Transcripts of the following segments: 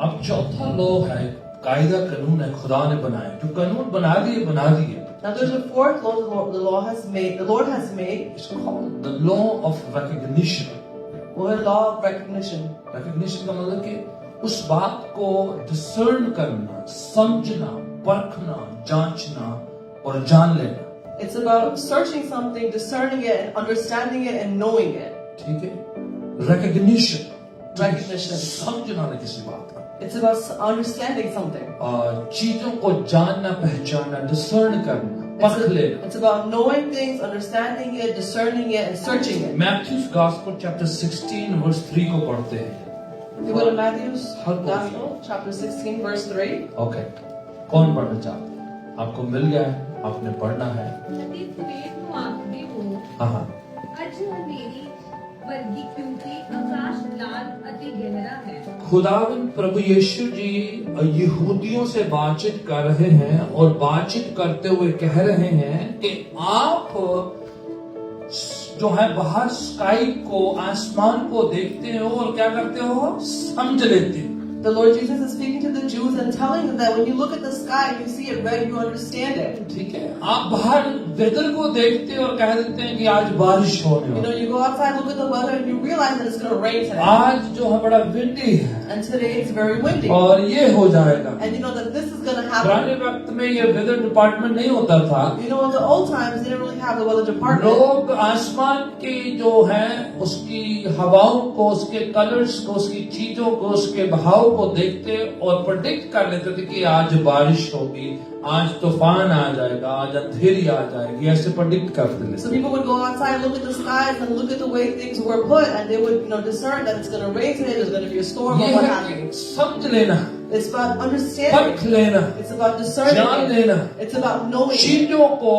अब चौथा लॉ है, कायदा कानून है खुदा ने बनाया, जो कानून बना दिए। Now there's a fourth law the Lord has made. It's called the law of recognition. वो है law of recognition. Recognition का मतलब कि उस बात को discern करना, समझना, परखना, जांचना और जान लेना। It's about searching something, discerning it, and understanding it, and knowing it. ठीक है? Recognition. समझना ना किसी बात का। It's about understanding something. चीजों को जानना, पहचानना, discern करना, परख लेना। It's about knowing things, understanding it, discerning it, and searching it. Matthew's Gospel chapter 16 verse 3 को पढ़ते हैं। You go to Matthew's Gospel chapter 16 verse 3. Okay. कौन पढ़ना चाहते हैं? आपको मिल गया है, आपने पढ़ना है। हाँ। खुदावंद प्रभु यीशु जी यहूदियों से बातचीत कर रहे हैं और बातचीत करते हुए कह रहे हैं कि आप जो है बाहर स्काई को, आसमान को देखते हो और क्या करते हो? समझ लेते हो। The Lord Jesus is speaking to the Jews and telling them that when you look at the sky and you see it red, you understand it. ठीक है, आप बाहर वेदर को देखते और कह देते हैं कि आज बारिश होने वाली है। You go outside, look at the weather, and you realize that it's going to rain today. आज जो है बड़ा विंडी है। And today it's very windy. और ये हो जाएगा। And you know that this is going to happen. पुराने वक्त में ये वेदर डिपार्टमेंट नहीं होता था। You know, in the old times they didn't really have the weather department. लोग आसमान की जो है उसकी हवाओं को, उसके कलर्स को, उसकी चीजों को, उसके बहाव को देखते और प्रेडिक्ट कर लेते थे कि आज बारिश होगी, आज तूफान आ जाएगा, आज अंधेरी आ जाएगी, ऐसे प्रेडिक्ट करते थे। So people would go outside, look at the skies, and look at the way things were put, and they would, discern that it's going to rain today, there's going to be a storm, or what have you. समझ लेना, It's about understanding. परख लेना, It's about discerning. जान लेना, It's about knowing. चीजों को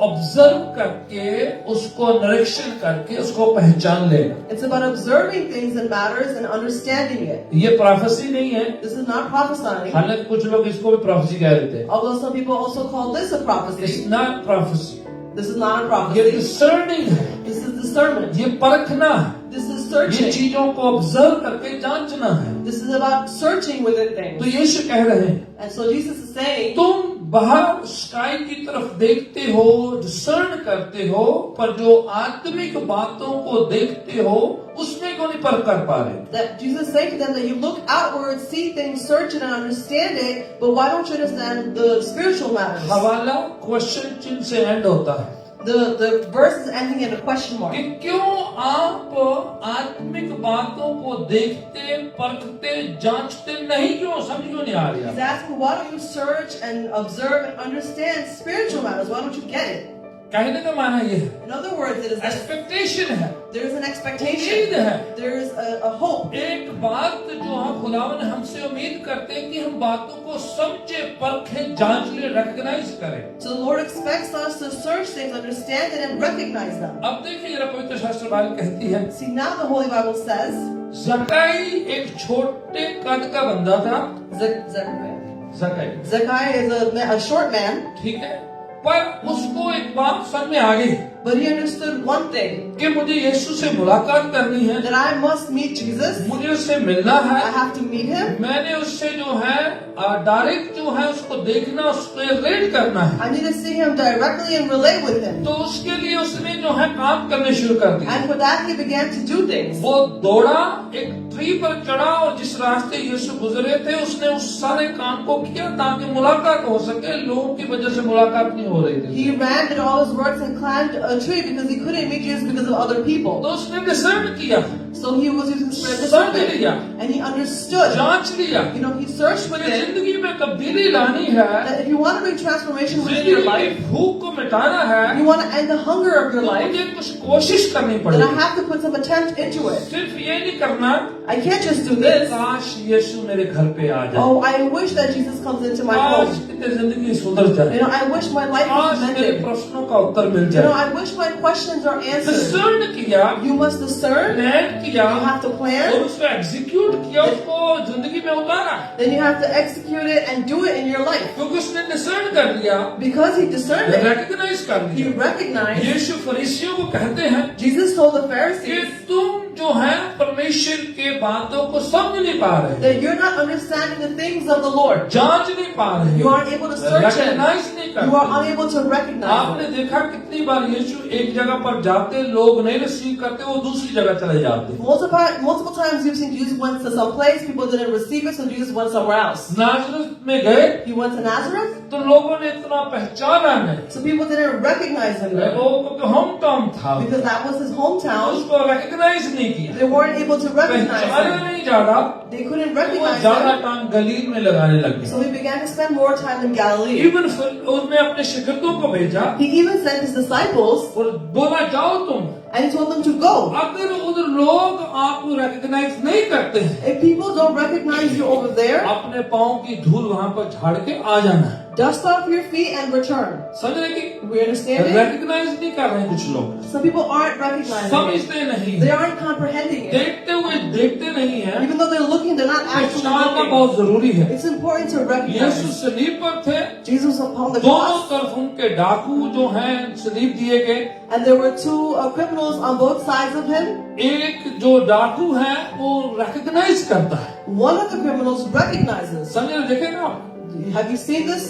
observe करके, उसको निरीक्षण करके, उसको पहचान लेना। It's about observing things and matters and understanding it. ये प्रोफेसी नहीं है। This is not prophesying. हालांकि कुछ लोग इसको भी प्रोफेसी कह देते हैं। Although some people also call this a prophecy. It's not prophecy. This is not a ये prophecy. discerning है। This is discernment. ये परखना है। This is ये searching. चीजों को ऑब्जर्व करके जांचना है। This is about searching within तो things. यीशु कह रहे हैं, And so Jesus is saying, तुम बाहर स्काई की तरफ देखते हो, डिसर्न करते हो, पर जो आत्मिक बातों को देखते हो उसमें क्यों नहीं परख कर पा रहे? that Jesus is saying to them that you look outward, see things, search it and understand it, but why don't you understand the spiritual matters? हवाला क्वेश्चन चिन्ह से एंड होता है। The verse is ending in a question mark. कि क्यों आप आत्मिक बातों को देखते, परखते, जांचते नहीं, क्यों समझ क्यों नहीं आ रही? He's asking, why don't you search and observe and understand spiritual matters? Why don't you get it? कहने का माना ये है, In other words, it is expectation है, there is an उम्मीद expectation. है। There is a hope. एक बात जो हम खुदावन हमसे उम्मीद करते हैं कि हम बातों को समझे, परखें, जांच ले, रिकॉग्नाइज करें। So the Lord expects us to search things, understand it, and recognize them. अब देखिए जरा पवित्र शास्त्र बाइबल कहती है, See, now the Holy Bible says, जकाई एक छोटे कद का बंदा था। Zechariah is a short man, ठीक है, पर उसको एक बात समझ में आ गई but he understood one thing, कि मुझे यीशु से मुलाकात करनी है, that I must meet Jesus. मुझे उससे मिलना I है। have to meet him. मैंने उससे जो है डायरेक्ट जो है उसको देखना, उसको रिलेट करना है। I need to see him directly and relate with him. तो उसके लिए उसने जो है काम करने शुरू कर दिया। And for that he began to do things. वो दौड़ा, एक ट्री पर चढ़ा और जिस रास्ते यीशु गुजरे थे उसने उस सारे काम को किया ताकि मुलाकात हो सके। लोगों की वजह से मुलाकात नहीं हो रही थी। He ran, did all his works, and climbed a tree because he couldn't meet Jesus because of other people. तो उसने डिसर्न किया, So he was using the spirit of समझ discernment, लिया, and he understood. जांच लिया। He searched मुझे within जिंदगी में तब्दीली लानी है, that if you want to bring transformation within जिंदगी your की life, भूख को मिटाना है, if you want to end the hunger of your तो life, मुझे कुछ कोशिश करनी then I पड़ेगी। have to put some attempt into it. सिर्फ ये नहीं करना I can't just do this. काश यीशु मेरे घर पे आ जाए, Oh, I wish that Jesus comes into my काश home. मेरी जिंदगी सुधर जाए, I wish my life काश was मेरे mended. प्रश्नों का उत्तर मिल जाए। I wish my questions are answered. Discern किया, You must discern. प्लान किया You have to और plan. उसको एग्जीक्यूट किया, उसको जिंदगी में उतारा, Then you have to execute it and do it in your life. क्योंकि उसने डिसर्न कर लिया, Because he discerned it, recognize कर he लिया। recognized. यीशु फरीसियों को कहते हैं Jesus told the कि Pharisees तुम जो है परमेश्वर के बातों को समझ नहीं पा रहे, that you're not understanding the things of the Lord. जांच नहीं पा रहे, You aren't able to search it. Recognize नहीं You are करते। unable to recognize आपने it. देखा कितनी बार यीशु एक जगह पर जाते, लोग नहीं रिसीव करते, वो दूसरी जगह चले जाते। Multiple times you've seen Jesus went to some place, people didn't receive it, so Jesus went somewhere else. नाज़रेत में गए He went to Nazareth, तो लोगों ने इतना पहचाना नहीं, so people didn't recognize him there. लोगों का होम टाउन था, Because that was his hometown, उसको रिकॉग्नाइज नहीं किया, they weren't able to recognize पहचाना him. नहीं जा रहा, They couldn't वो recognize ज्यादा him, टाइम गलील में लगाने लगे। so he began to spend more time in Galilee. Even उसने अपने शिष्यों को भेजा He even sent his disciples, और बोला जाओ तुम, and he told them to go. अगर उधर लोग आपको रिकॉग्नाइज नहीं करते हैं, If people don't recognize you over there, अपने पाँव की धूल वहाँ पर झाड़ के आ जाना है। dust off your feet and return. समझ रहे कि We understand it? रिकॉग्नाइज नहीं कर रहे हैं कुछ लोग, Some people aren't recognizing it. समझते नहीं, They aren't comprehending it. देखते हुए देखते नहीं है। Even though they're looking, they're not actually पहचानना looking. बहुत जरूरी है। It's important to Yeshu recognize. सलीब पर थे, Jesus upon the दोनों cross, तरफ उनके डाकू जो हैं सलीब दिए गए। and there were two criminals on both sides of him. एक जो डाकू है वो रिकॉग्नाइज करता है, One of the criminals recognizes. समझ देखे ना आप? Have you seen this?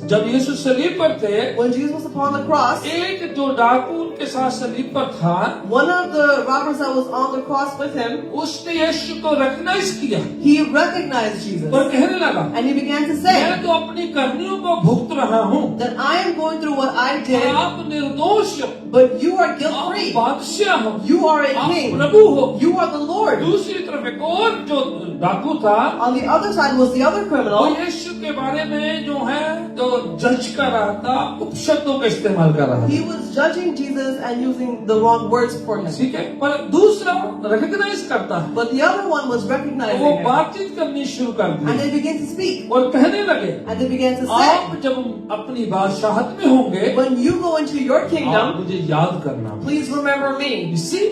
जब यीशु सलीब पर थे, When Jesus was upon the cross, एक जो डाकू उनके साथ सलीब पर था, one of the robbers that was on the cross with him, उसने यीशु को रिकॉग्नाइज किया he recognized Jesus. और कहने लगा, And he began to say मैं तो अपनी करनियों को भुगत रहा हूँ, that I am going through what I did, आप निर्दोष हो, but you are आप guilt-free. बादशाह हो, You are a आप king. प्रभु हो। You are the Lord. दूसरी तरफ एक और जो डाकू था, On the other side was the other वो criminal. यीशु के बारे में जो है जो जज कर रहा था, उपशब्दों का इस्तेमाल कर रहा था, He was judging Jesus and using the wrong words for him. ठीक है। पर दूसरा रिकॉग्नाइज करता है, But the other one was recognizing वो him. बातचीत करनी शुरू कर And the they began to speak. और कहने लगे, And they began to आप say, जब अपनी बादशाहत में होंगे, when you go into your आप kingdom, मुझे याद करना। please remember me. इसी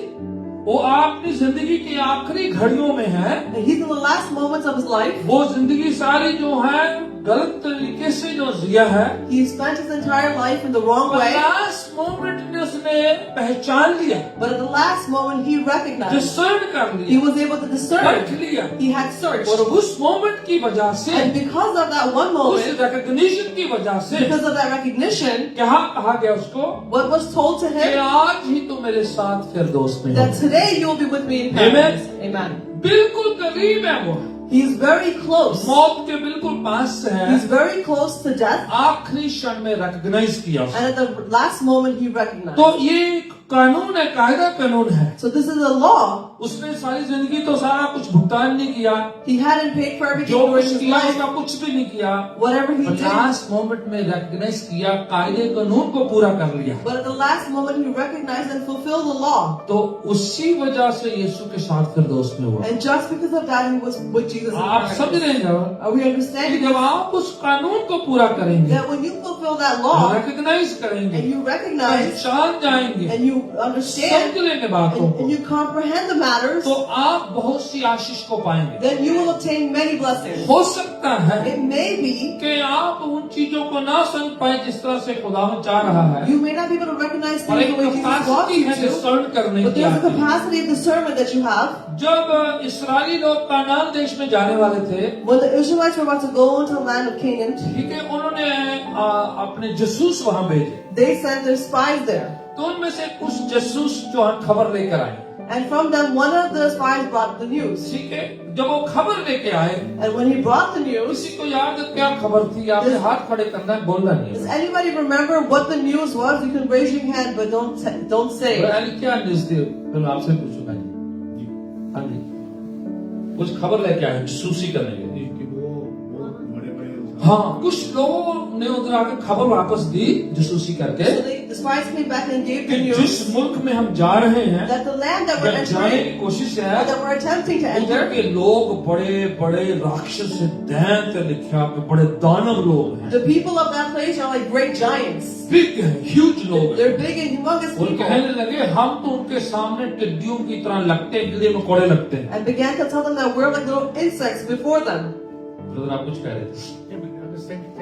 वो आपकी जिंदगी की आखिरी घड़ियों में है, And he's in the last moments of his life. वो जिंदगी सारी जो है गलत तरीके से जो जिया है, He spent his entire life in the wrong way. Last moment में उसने पहचान लिया, But at the last moment, he recognized. Discern कर He लिया, was able to परख discern. लिया, He had searched. और उस मोमेंट की वजह से, And because of that one उस moment, रिकॉग्निशन की वजह से because of that recognition, क्या कहा गया उसको what was told to कि him, आज ही तो मेरे साथ फिर दोस्त में that हो। today you will be with me in Amen. paradise. Amen. बिल्कुल करीब है वो, He's very close. मौत के बिल्कुल पास से है, He's very close to death. आखिरी क्षण में रिकॉग्नाइज किया उसने। And at the last moment, he recognized. तो ये कानून है, कायदा कानून है। So this is a law. उसने सारी जिंदगी तो सारा कुछ भुगतान नहीं किया, He hadn't paid for everything जो during कुछ his किया life. उसका कुछ भी नहीं किया, Whatever he did. Last moment में रिकॉग्नाइज किया, कायदे कानून को पूरा कर लिया। But at the last moment, he recognized and fulfilled the law. तो उसी वजह से यीशु के साथ फिर दोस्त में हुआ। And just because of that, he was with Jesus in आप समझ paradise. रहे हैं ना? Are we कि understanding जब आप उस कानून को पूरा करेंगे, that when you fulfill that law recognize करेंगे, and you recognize पहचान जाएंगे, and you understand समझ लेंगे बातों and को, you comprehend the matters, तो आप बहुत सी आशीष को पाएंगे। then you will obtain many blessings. हो सकता है It may be कि आप उन चीजों को ना समझ पाए जिस तरह से खुदावंद चाह रहा है, you may not be able to recognize और things एक the way Jesus wants capacity you है to, डिसर्न करने but की there's a आती है। capacity of discernment that you have. जब इस्राएली लोग कानान देश में जाने वाले थे, When the Israelites were about to go into the land of Canaan, ठीक है, उन्होंने अपने जसूस वहां भेजे, they sent their spies there. तो उनमें से कुछ जसूस जो है खबर लेकर आए, And from them, one of the spies brought the news. ठीक है। जब वो खबर लेके आए, And when he brought the news, किसी को याद है क्या खबर थी? आपने हाथ खड़े करना है, बोलना नहीं does है। anybody remember what the news was? You can raise your hand, but don't say. यानी क्या न्यूज थी? फिर मैं आपसे पूछूंगा जी। हाँ जी, कुछ खबर लेके आए जसूसी करने के लिए। हाँ, कुछ लोगों ने उधर आकर खबर वापस दी जसूसी करके So the spies came back and gave the कि news जिस मुल्क में हम जा रहे हैं, that the land that we're या जाने entering, की कोशिश or है, that we're attempting to उधर enter, के लोग बड़े बड़े राक्षस हैं, दैत्य लिखे आपके, बड़े दानव लोग हैं, the people of that place are like great giants. Big हैं, ह्यूज लोग हैं। They're big and humongous और people. कहने लगे हम तो उनके सामने टिड्डियों की तरह लगते हैं, कीड़े मकोड़े लगते हैं। And began to tell them that we're like little insects before them. Brother आप कुछ कह रहे थे?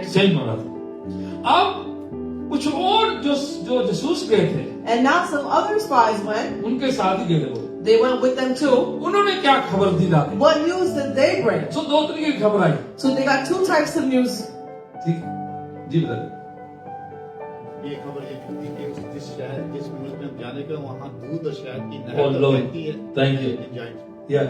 सही माना था। अब कुछ और जो जसूस गए थे, And now some other spies went. उनके साथ ही गए थे वो। They went with them too. उन्होंने क्या खबर दी लाके? What news did they bring? तो दो तरीके की खबर आई। So they got two types of news. ठीक, जी बताइए। ये खबर ये थी कि जिस शहर जिस मुल्क में हम जाने का वहाँ दूध और शहद की Oh, नहर Lord. बहती है। Thank you. Giant. या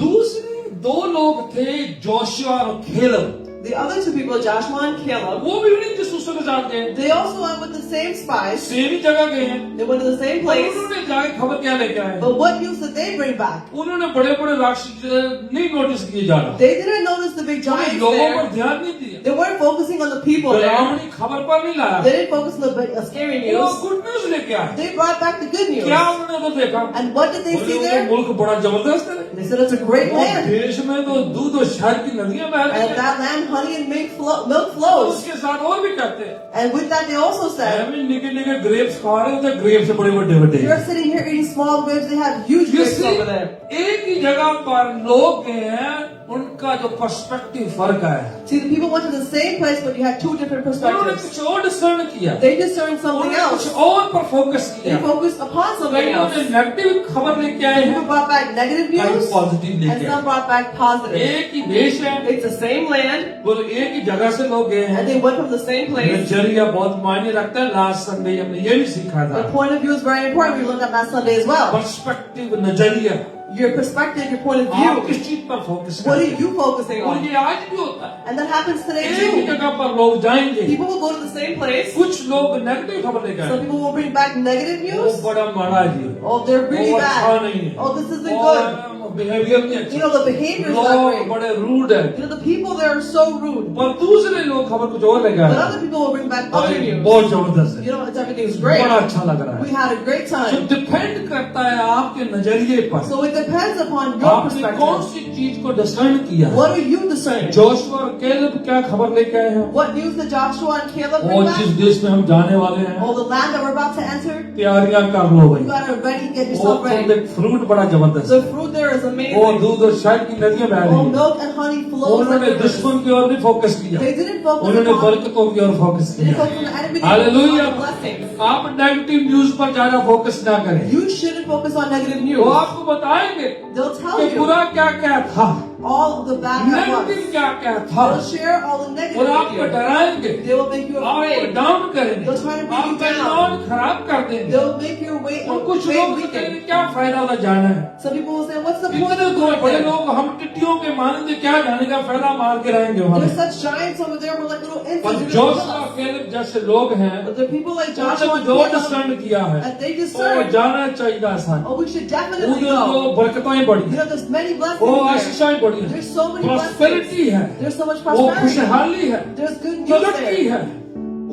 दूसरे दो लोग थे, जोशुआ और खेलब। The other two people, Joshua and Caleb, वो भी उन्हीं जसूसों के साथ गए, they also went with the same spies. Same ही जगह गए हैं। They went to the same और place. उन्होंने जाके खबर क्या लेके आए? But what news did they bring back? उन्होंने बड़े बड़े राक्षस नहीं नोटिस किए जा रहा, They didn't notice the big उन्होंने giants लोगों पर there. ध्यान नहीं दिया, They weren't focusing on the people there. डरावनी खबर पर नहीं लाया, They didn't focus on the scary वो news. गुड न्यूज लेके आए। They brought back the good news. क्या उन्होंने तो देखा? And what did they बोले see वो there? मुल्क बड़ा जबरदस्त है, They said it's a great वो land. देश में तो दूध और शहद की नदियां बह रही And हैं। that land, honey and milk और flows. उसके साथ और भी कहते हैं, And with that, they also said, हमें निके निके ग्रेप्स खा रहे होते, ग्रेप्स से बड़े बड़े बड़े। you're sitting here eating small grapes, they have huge You grapes see, over there. एक ही जगह पर लोग गए हैं, उनका जो पर्सपेक्टिव फर्क आया। See, the people went to the same place, but you had two different उन्होंने perspectives. कुछ और डिसर्न किया, They discerned something उन्होंने else. कुछ और पर फोकस They किया। focused upon something कई else. उन्होंने नेगेटिव खबर लेके आए People हैं, brought back negative कई news, पॉजिटिव and लेके some आए। brought back positive. एक ही देश है, It's the same land, वो एक ही जगह से लोग गए and हैं। they went from the same place. नजरिया बहुत मायने रखता है। लास्ट संडे हमने ये भी सीखा था, The point of view is very important. We looked at that Sunday as well. Perspective नजरिया। Your perspective, your point of आप view. किस चीज पर फोकस What करते are हैं? you focusing और on? ये आज भी होता है, And that happens today एक ही too. जगह पर लोग जाएंगे, People will go to the same place. कुछ लोग नेगेटिव खबर लेकर Some आएंगे, people will bring back negative वो news. बड़ा माड़ा है जी, Oh, they're really वो अच्छा bad. नहीं है, Oh, this isn't good. और बिहेवियर नहीं You अच्छा, know, the behavior is not लोग great. बड़े रूड है। You know, the people there are so rude. पर दूसरे लोग खबर कुछ और लेकर But आए, other people will bring back और other ये news. बहुत जबरदस्त है, You know, everything's बड़ा great. अच्छा लग रहा We है। had a great तो time. डिपेंड करता है आपके नजरिए पर, So it depends upon your आपने कौन perspective. सी चीज को डिसर्न किया है। What are you discerning? Joshua और कैलेब क्या खबर लेके आए हैं? What news did Joshua and Caleb और bring जिस back? देश में हम जाने वाले हैं, Oh, the land that we're about to enter? तैयारियां कर लो भाई। You gotta ready, get वो yourself ready. फ्रूट बड़ा जबरदस्त The है, fruit there is वो amazing. दूध और शहद की नदियां बह Oh, रही हैं। milk and honey flows like उन्होंने rivers. दुश्मन की ओर नहीं फोकस किया, They didn't focus उन्होंने upon, बरकतों की ओर फोकस they didn't किया। focus on the enemy, they hallelujah. focused on the blessings. आप नेगेटिव न्यूज पर ज्यादा फोकस ना करें, You shouldn't focus on negative वो news. आपको बताएंगे They'll tell कि you बुरा क्या क्या था, all the bad that negative was. क्या क्या था, They'll share all the और negative with आपको you. डराएंगे, They will make you आपको afraid. डाउन करेंगे, They'll try to bring you आपका down. ईमान खराब कर देंगे। They'll make your और कुछ faith लोग weaken. कहेंगे क्या फायदा होगा जाना है, Some people will say, what's the point इतने of तो going बड़े there? लोग हम टिट्टियों के मानेंगे, क्या जाने का फायदा, मार के रहेंगे वहां There's पे। such giants over there, we're like little पर infants. You're gonna Joshua kill us. Caleb जैसे लोग हैं, But the people like Joshua उन्होंने and जो Caleb, डिसर्न किया है, and they वो discern, जाना चाहिए सन। oh, we should definitely उधर go. जो बरकतें बढ़ी You हैं, know, there's many वो blessings there. आशीषाएं बढ़ी हैं, There's so many blessings. Prosperity है, There's so much वो prosperity. खुशहाली है, There's good news तरक्की there. है,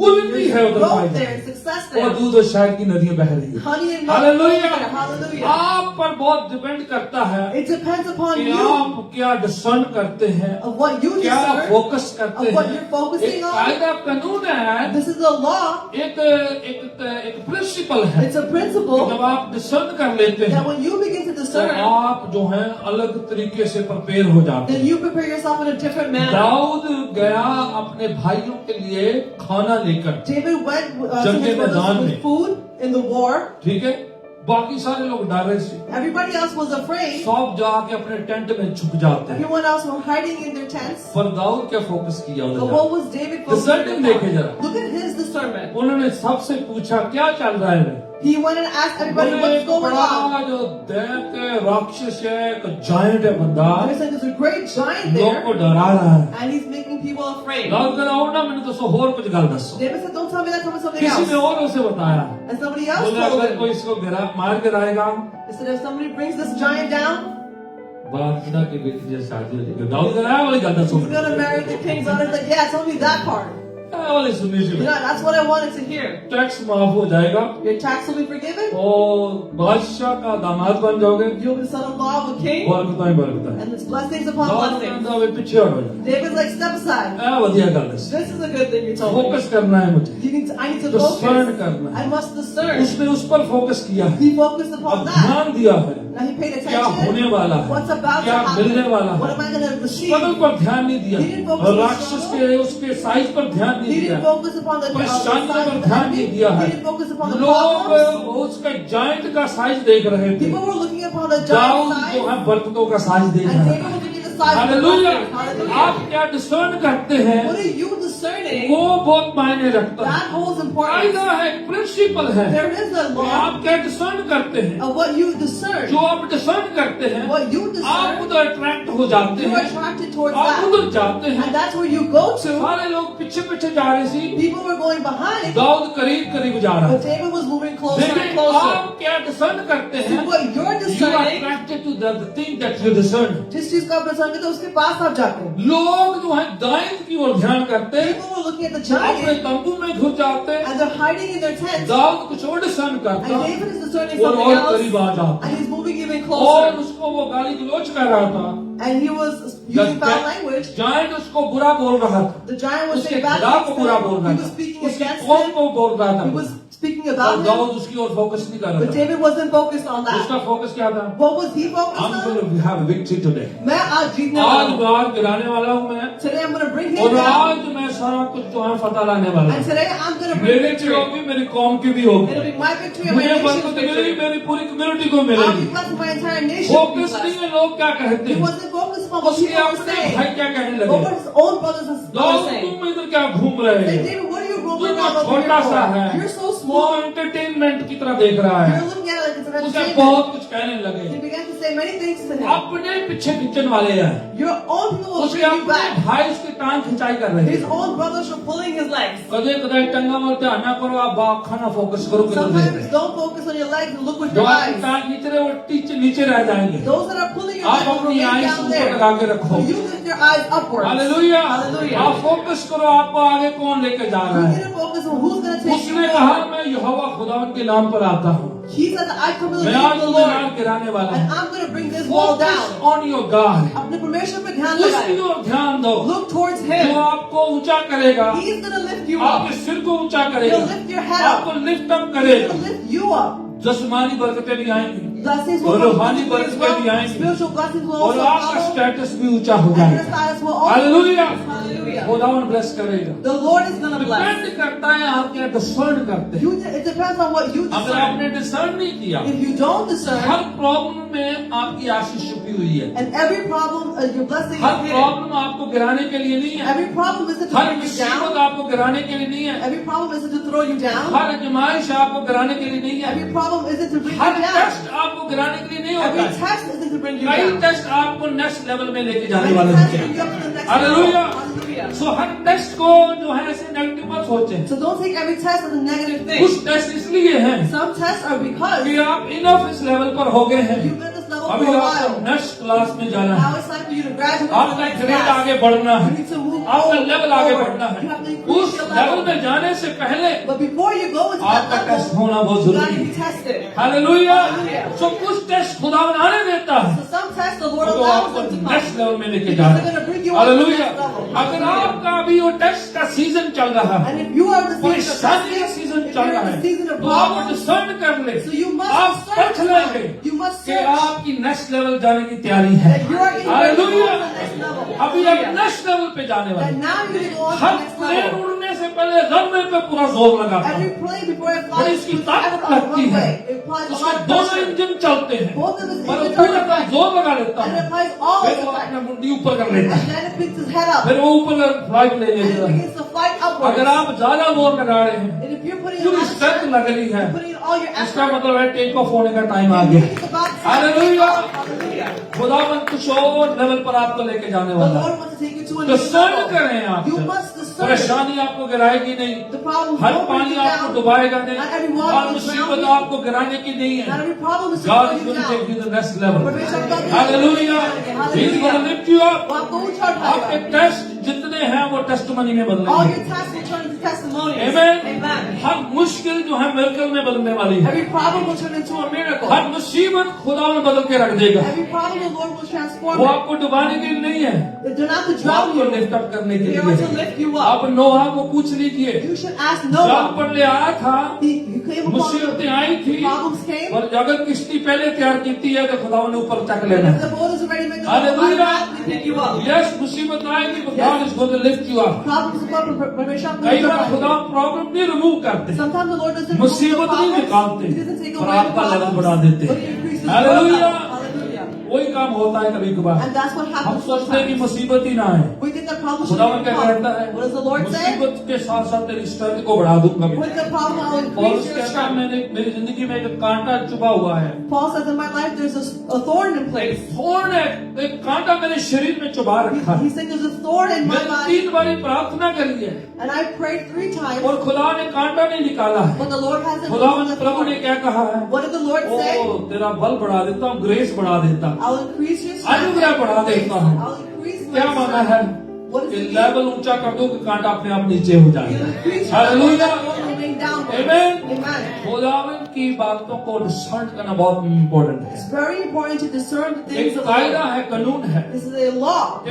उन्नति है उधर Growth भाई, there, success और there. दूध और शहद की नदियां बह रही है। Honey and milk. Hallelujah. Hallelujah. आप पर बहुत डिपेंड करता है It depends upon कि you, आप क्या डिसर्न करते हैं, of what you क्या discern. फोकस करते of what हैं। you're focusing एक on. कायदा कानून है, This is a law. एक एक प्रिंसिपल है, It's a principle जब आप डिसर्न कर लेते that हैं when you begin to तो discern, आप जो है अलग तरीके से प्रिपेयर हो जाते then हैं। you prepare yourself in a different manner. Dawood गया अपने भाइयों के लिए खाना लेकर, David went to जंग के his brothers मैदान with में। food in the war. ठीक है, बाकी सारे लोग डर रहे थे, Everybody else was afraid. सब जाके अपने टेंट में छुप जाते हैं। Everyone else were hiding in their tents. पर दाऊद क्या फोकस किया So उधर what जाके? was David focusing Discerning देखे on? जरा। Look at his discernment. उन्होंने सबसे पूछा क्या चल रहा है? He went and asked everybody, बोले, what's एक going on? बड़ा जो दैत है, राक्षस है, एक जायंट है बंदा, They said there's a great giant लोग को there, डरा रहा है। and he's making people afraid. Dawood कहता और ना मैंने तो सो और कुछ गल दसो। David said, don't tell me that, tell me something किसी ने else. और उसे बताया, And somebody else बोले told अगर कोई him. इसको गिरा मार के रहेगा, They said, if somebody brings this giant down, बादशाह की बेटी से शादी हो जाएगी। दाऊद कह रहा है वाली गल दसो, he's going to marry the king's daughter. He's like, yeah, tell me that part. वाली सुननी You चाहिए। know, that's what I wanted to hear. Tax माफ हो जाएगा Your tax will be forgiven. और बादशाह का दामाद बन जाओगे, You'll be son-in-law of a king. बरकताएं बरकताएं। And it's blessings upon Dawood blessings. कहता है पीछे हटो जा, David's like, step aside. वधिया गल दस, This is a good thing you told me. Focus करना है मुझे, I need to discern focus. करना I है। must discern. उसने उस पर फोकस किया है He focused और upon that. ध्यान दिया है Now he paid क्या attention. होने वाला है, What's about to क्या मिलने happen? वाला What है, am I going to receive? कदम पर ध्यान नहीं दिया, He didn't focus on राक्षस struggle. के उसके साइज पर ध्यान नहीं He दिया, didn't focus upon the परेशानियों size पर of the ध्यान enemy. नहीं दिया He है। didn't focus upon the लोग problems. उसके जाइंट का साइज देख रहे थे, People were looking upon the Dawood giant जो size, है बरकतों का साइज देख and रहा David था। was looking at the size of the hallelujah. mountain. Hallelujah. आप क्या डिसर्न करते हैं, What are you discerning? वो बहुत मायने रखता है। That holds importance. कायदा है, प्रिंसिपल है, There is a law आप क्या डिसर्न करते हैं, of what you discern. जो आप डिसर्न करते हैं What you आप discern, उधर अट्रैक्ट हो जाते you are हैं, attracted towards आप that. उधर जाते And हैं। that's where you go to. सारे लोग पीछे पीछे जा रहे थे, People were going behind, Dawood करीब करीब जा रहा but था। David was moving closer and लेकिन closer. आप क्या डिसर्न करते हैं, So what you're you are discerning, attracted to the thing that you discern। जिस चीज का आप discern करते हो उसके पास आप जाते हो. लोग जो है दाइन की ओर ध्यान करते हैं, People were looking at the अपने giant तंबू में घुस जाते हैं, and they're hiding in their tents. Dawood कुछ और डिसर्न करता And David is discerning और something करीब else, आ जाता, and he's moving even और closer. उसको वो गाली गलौज कर रहा था, And he was using foul language. Giant उसको बुरा बोल रहा था, The giant was उसके saying bad खिलाफ things को to बुरा him. बोल He रहा was था, speaking उसकी against कौम him. को बोल रहा था, He was speaking और about दाऊद him. उसकी ओर फोकस नहीं कर But रहा था। David wasn't focused on उसका that. फोकस क्या था, What was he focused I'm on? going to have victory today। मैं आज जीतने आज वाला हूँ. बार गिराने वाला हूँ मैं, Today I'm going to bring him और down. आज मैं सारा कुछ जो है फतह लाने वाला And हूँ। today I'm going to bring मेरे की victory. होगी, मेरी कौम की भी होगी, It'll be my victory and my मुझे nation's बरकत मिलेगी, victory. मेरी पूरी कम्युनिटी को I'll be मिलेगी। blessed, my entire nation will be focus नहीं blessed. है लोग क्या कहते He हैं, wasn't focused on what उसके people were अपने saying, भाई क्या कहने but what लगे, his own brothers and sisters Dawood were saying. तुम इधर क्या घूम रहे Say, हो, David, what are you तू roaming तो around over छोटा सा here है, for? You're so वो small. एंटरटेनमेंट की तरह देख रहा है, You're looking at it like it's an उसे entertainment. बहुत कुछ कहने लगे, He began to say many things to him. अपने पीछे खींचने वाले हैं, Your own people will उसके bring you अपने back. भाई उसकी टांग खिंचाई कर रहे His हैं। own brothers were pulling his legs. कदे कदाई टंगा मार ध्यान ना करो, आप बाप खाना फोकस करो किधर देख Sometimes रहे हैं। don't focus on your legs and look with जो your आपकी eyes. टांग खींच रहे हैं, वो नीचे रह जाएंगे। Those that are pulling your आप legs will अपनी remain आईज down ऊपर there. लगा के रखो। So you lift your eyes upwards. Hallelujah. Hallelujah. आप फोकस करो, आपको आगे कौन लेके जा रहा You है। need to focus on who's going to take you उसने कहा forward. मैं यहोवा खुदावन के नाम पर आता हूँ, He said that I come in the मैं name आज of the तुम्हें नाम Lord गिराने वाला and हूँ। I'm going to bring this wall focus down. On your God, अपने परमेश्वर पे ध्यान उसकी लगाएं. ओर ध्यान दो, Look towards जो Him. आपको ऊंचा करेगा, He's going to lift you up. आपके सिर को ऊंचा करेगा, He'll lift your head आपको up. लिफ्ट अप He's करेगा, going to lift you up. जस्मानी बरकतें भी आएंगी Blessings और will come रूहानी to you as बरकतें भी well. आएंगी Spiritual blessings will और also आपका follow. स्टेटस भी ऊंचा हो And your जाएगा। status will also. Hallelujah. Hallelujah. खुदावन ब्लेस करेगा। The Lord is going to bless. Depend करता है आप क्या डिसर्न करते हैं। It depends on what you अगर discern. आपने डिसर्न नहीं किया, If you don't her discern, problem में आपकी आशीष छुपी हुई है, and every problem, your blessing is her hidden. Problem आपको गिराने के लिए नहीं है, Every problem isn't to her bring you मुसीबत down. आपको गिराने के लिए नहीं है, Every problem isn't to throw you down. हर आजमाइश आपको गिराने के लिए नहीं है, Every problem isn't to bring हर you down. टेस्ट आपको गिराने के लिए नहीं होता Every है। test isn't to bring you कई down. टेस्ट आपको नेक्स्ट लेवल में लेके जाने Every वाले test होते will bring you हैं। up to the next hallelujah. level. Hallelujah. सो हर टेस्ट को जो है ऐसे नेगेटिव मत सोचें। So don't take every test as a negative thing. कुछ टेस्ट इसलिए हैं Some tests are because कि आप इनफ इस लेवल पर हो गए हैं, you've been at this level अभी for a आपको while. नेक्स्ट क्लास में जाना Now है, it's time for you to graduate to the आपका next ग्रेड class. आगे बढ़ना You है, need to move आपका लेवल आगे forward. बढ़ना You है। have to increase उस your लेवल level. में जाने से पहले But before you go into आपका that टेस्ट level, होना बहुत you got जरूरी to be है। tested. हालेलुया। Hallelujah. सो कुछ टेस्ट खुदा आने देता है So some tests the Lord तो allows आपको them to come. Next level में लेके Because जाना they're है। going to bring you on to the hallelujah. next level. अगर आपका अभी वो टेस्ट का सीजन चल रहा है, And if you are the season of परेशानी का testing, सीजन if चल you're रहा in है, the season of तो आप problems, डिसर्न कर ले, so you must आप search परख लेंगे You must कि search आपकी नेक्स्ट लेवल जाने की तैयारी है। that you are in hallelujah. the next level. अभी आप नेक्स्ट लेवल पे जाने वाले That हैं। now you're going to go on to हर the next प्लेन level. उड़ने से पहले रनवे पे पूरा जोर लगाता है, Every plane before it और flies इसकी through ताकत the लगती है, runway, it applies a उसके lot of दोनों pressure. इंजन चलते हैं, Both of his पर वो engines are पूरा required. जोर लगा लेता And है, it applies all फिर its वो effect. अपना मुंडी ऊपर कर लेता And है, then it picks his head up. फिर वो ऊपर फ्लाइट ले And लेता it है। begins to fly upwards. अगर आप ज्यादा जोर लगा रहे हैं, And if you're putting पूरी your स्ट्रेंथ effort, लग रही है, you're putting in all your इसका effort, मतलब है टेक ऑफ होने का टाइम आ गया। it's about to hallelujah. Hallelujah. खुदावन कुछ और लेवल पर आपको लेके जाने The वाला Lord है। wants to take you to a तो new डिसर्न level. करें आप, You must discern. परेशानी आपको गिराएगी नहीं, The problem her won't bring पानी you आपको down. डुबाएगा नहीं, Not every water her will मुसीबत drown you. आपको गिराने की नहीं Not है। every problem is to God bring is you going to take down. you to the next level. परमेश्वर का भी Hallelujah. He is going to lift you up. वो आपको ऊंचा आपके उठाएगा. टेस्ट जितने हैं वो टेस्टमनी में All बदलेंगे। your tasks will turn into testimonies. Amen. Amen. हर मुश्किल जो है मिरेकल में बदलने वाली है। Every problem will turn into a miracle. हर मुसीबत खुदा में बदल के रख देगा। Every problem the Lord will transform वो it. आपको डुबाने के लिए नहीं है, They're not to वो drown आपको you. लिफ्ट अप करने के They लिए are to है। lift you आप up. नोहा को पूछ लीजिए, You should ask जब Noah. पर ले आया था, You came upon मुसीबतें आई थी, problems came. और अगर किश्ती पहले तैयार की है तो खुदा ने ऊपर चक लेना If है। the boat is already made, the Hallelujah. Lord will pick you up. Yes, मुसीबत आएगी, but God is going to lift you up। Problems will come, but we shall कई move बार खुदा on. प्रॉब्लम नहीं remove करते, Sometimes the Lord doesn't remove the मुसीबत नहीं problems. निकालते, He doesn't take पर away the आपका लेवल problems. बढ़ा देते But he हैं। increases your Hallelujah. level. Hallelujah. वही काम होता है कभी कभार। And that's what हम happens सोचते हैं कि sometimes. मुसीबत ही ना है। We think the problem should खुदावन क्या कहता come. है, What does the Lord say? मुसीबत के साथ साथ तेरी स्ट्रेंथ को बढ़ा दूंगा। With the problem, I will पौलुस increase your कहता है, strength. मेरी जिंदगी में एक कांटा चुभा हुआ है। Paul says in my life there's a thorn in place. Thorne है, एक कांटा मेरे शरीर में चुभा रखा है। He said there's a thorn in my मैंने body. 3 बारी प्रार्थना करी है, And I prayed 3 times, और खुदा ने कांटा नहीं निकाला है। but the Lord hasn't खुदावन removed the प्रभु ने thorn. क्या कहा है, What did the Lord say? ओ तेरा बल बढ़ा देता हूँ, ग्रेस बढ़ा देता हूँ। I'll increase your strength. अनुग्रह बढ़ा देता हूँ। I'll increase my क्या माना है What is कि it? लेवल ऊंचा कर दो कि कांटा अपने आप नीचे हो You'll जाएगा। increase your hallelujah. level and remain downward. Amen. Amen. खुदावन की बातों को डिसर्न करना बहुत इम्पोर्टेंट है। It's very important to discern the things एक of the कायदा Lord. है, कानून है। This is a law.